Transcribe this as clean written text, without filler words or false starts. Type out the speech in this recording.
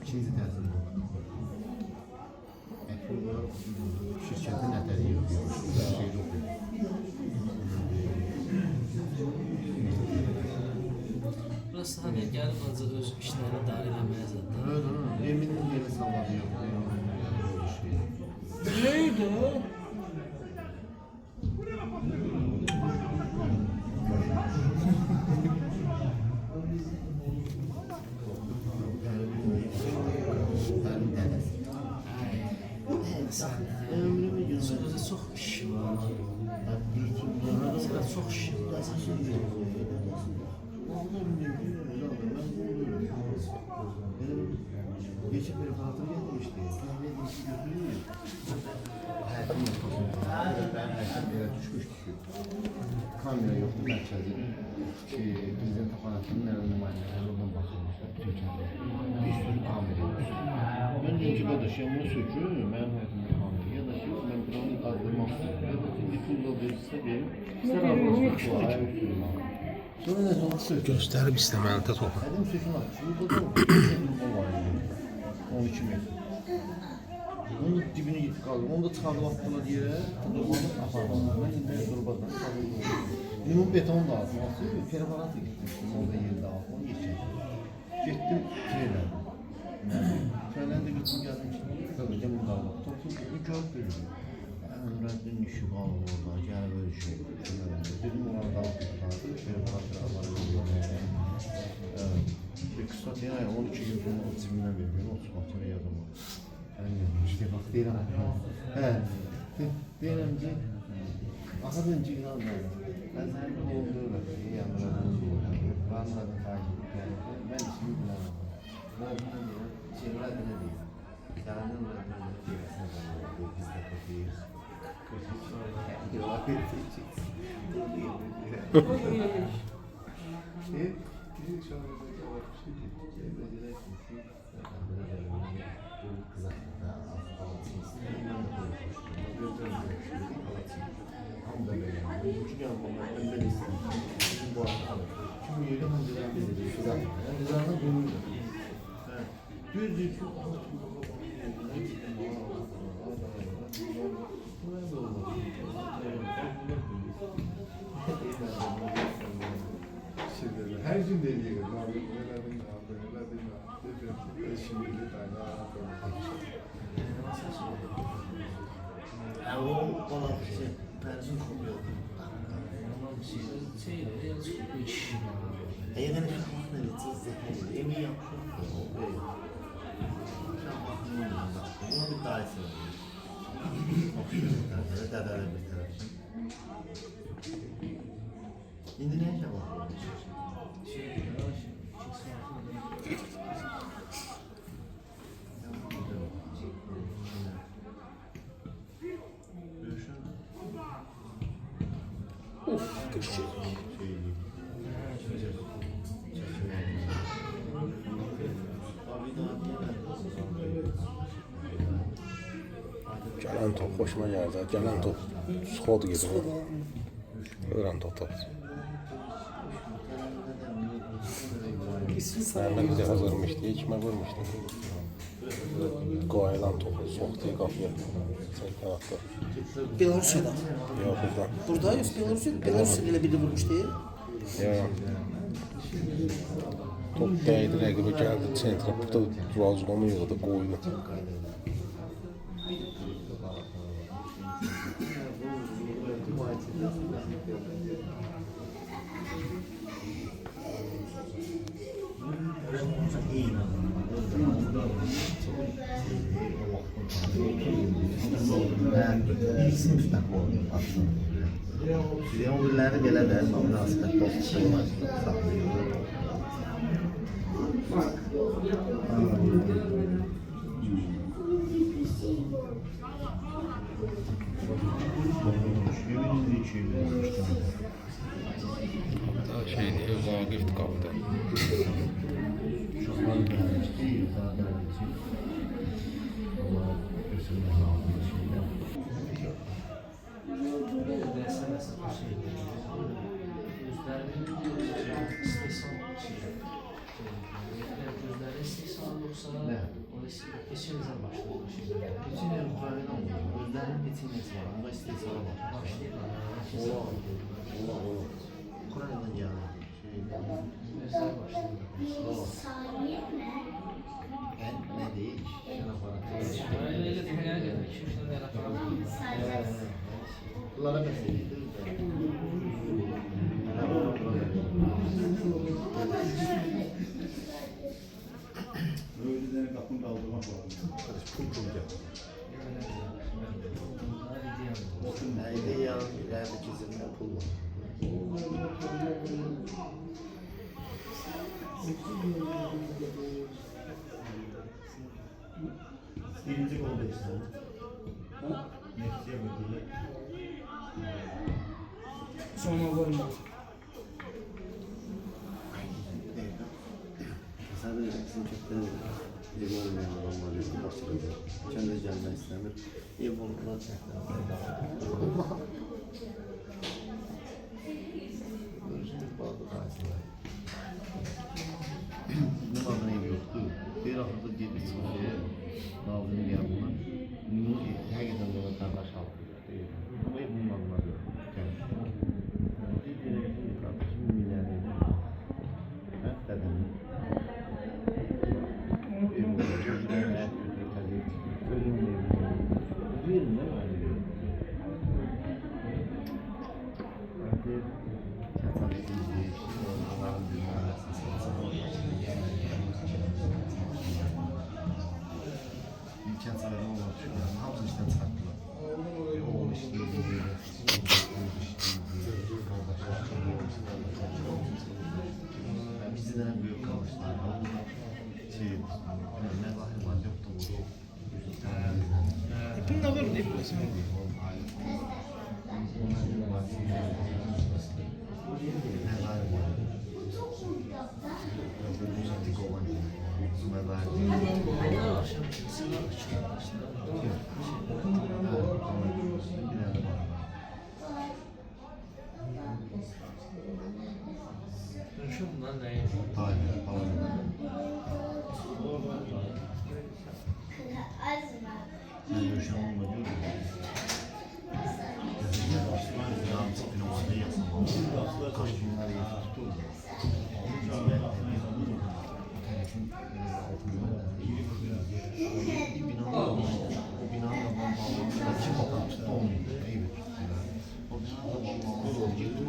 İkinci təhsil şirkətin ətəri yox. Burası hani gəlib ancaq öz işlərini dar eləməyə zaten. Eminin yeri savadı yox. Neydi o? Sözde çok işi var. Sənə çox işi var. Geçip bir hatır gelmişti. Kahve edilmişi götürüyor. Hayatım yapmasın. Ben hayatım bir yere düşmüştü. Kamera yoktu merkezde. Prezident aparatının nerede numareleri oradan bakılmışlar. Bir sürü kamera yoktu. Ben deyince kardeşim bunu söküyor. Ben hayatımda kamera. Ya da ki ben buranı kaldırmak istiyorum. Ya da ki bir pulla verirse benim. Sen almışsın. Bu ayağı üstüne. Sonra ne zaman söküyor? Gösterip isteməlidir topu. Dedim sökün at. Şurada da var. 12 metre. Onun da dibine gittik kaldım. Onu da çıkardım attılar yere. Durmadım apardım. Ben de durmadan kaldım. Limon beton da aldım. Preparat da gitmiştim. Orada yerde aldım. Onu geçeceğim. Gittim trene. Trenden de gittim geldim. Tabii camı da aldım. Toplu bir gördüm böyle. Ömrümden işi kaldı orada. Gel böyle şey. Dedim ona da aldım. Preparatları alalım. Kısa diye 12 gün sonra otizmden veriyorum. 30 baktıra yazamam. Yani işte bak değilim. Değilim ki akadın çıkan da ben seni olduğu da iyi yanlardan anladım takip yani ben şimdi bilemem. Ben şeyler de ne diyeyim. Canım da böyle diyorsun da biz de bakıyoruz. Yavaş edeceksin. Her gün deniyor. Şimdi O falan şey, tercih koyuyor. Yani şu mahkemede çizdi. Emin yapıyor. Şu mahkemede bunu bir daha etsene. Okşuyor. Dedele bir taraf. Şimdi ne yapalım? Of, köşe. Gelen top hoşuma geldi. Gelen top squad gibi. Öğren top top. Senden bize hazırmıştı, içime vurmuştu. Koyulan topu soktu kapıya. Sen tarafta. Belarusya'da. Yok buradan. Burada yok Belarusya'da. Belarusya'da ile biri vurmuş diye. Yok. Top değdi, rakibi geldi centra. Burada Razgom'u yığdı, koydu. İkisi müstakil oldu aslında. Bir o günlerde belə də münasibət olsun. Şey diye Vagif kaptı. gözlerinin istehsal eğer gözleri istehsal yoksa Ne? o geçen zaman başladı şimdi. Geçen yıl Ukrayna'dan oldu. Özlerinin getirmesi var. Onda istihsara var. Ola. Ukrayna'dan geldi. Gözler başladı. Ne değil? Öyle dünya geldi. 2-3 tane yaratmalar. Bunlara meseleydi. Öğleden kapını kaldırmak lazım. Pul kuracak. Neydi ya? İleride kesinlikle pul var. Birinci gol da işte. Netice gördüler. Sonra varım. Sadece bizim çöpten ev olmayan adamlar yok. Kaçırıldı. Kendi gelmek istemir. Ev olmadan görüşmek bazı karşılar. Bunlardan ev yoktu. Bir hafta gelip Suriye lazım yanına. Hakikaten bana kardeş halkı. Ama ev bunlardan yok. Bir kardeşim milyarder. Hatta dedim. Bizden büyük kalmışlar. Ne zahir var yoktu bu. İpin ne var deyip burası? Akşam kimseler açıyor. Şu bundan ne? Sen yaşamın mı diyor? Kaç günler yeter tutuyor. O binanın da bombalı. Kim bakan tuttu onu? İyi bir tuttu. O binanın da bombalı.